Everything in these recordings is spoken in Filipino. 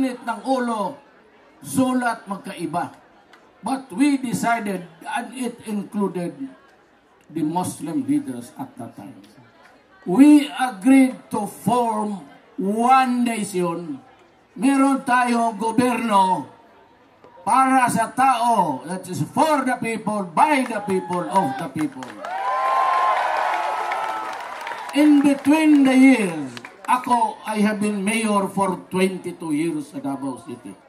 init ng ulo, sulat magkaiba. But we decided, and it included the Muslim leaders at that time. We agreed to form one nation. Meron tayong gobyerno para sa tao, that is for the people, by the people, of the people. In between the years, I have been mayor for 22 years sa Davao City.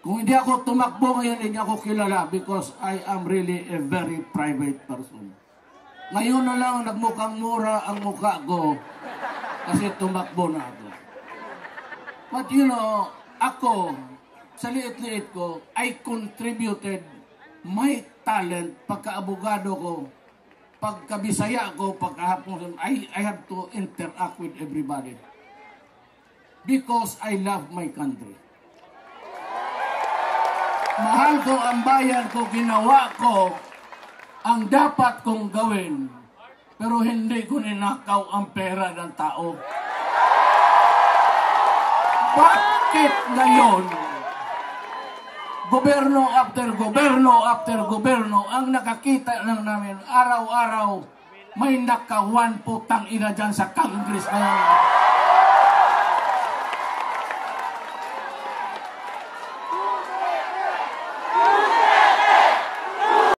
Kung hindi ako tumakbo ngayon, hindi ako kilala because I am really a very private person. Ngayon na lang nagmukhang mura ang mukha ko kasi tumakbo na ako. But you know, ako, sa liit-liit ko, I contributed my talent pagka-abogado ko, pagka-Bisaya ko, pagka-Hapon, I have to interact with everybody. Because I love my country. Mahal ko ang bayan ko, ginawa ko ang dapat kong gawin, pero hindi ko ninakaw ang pera ng tao. Bakit ngayon, gobyerno after gobyerno after gobyerno, ang nakakita lang namin, araw-araw, may nakawan putang ina dyan sa Congress ngayon.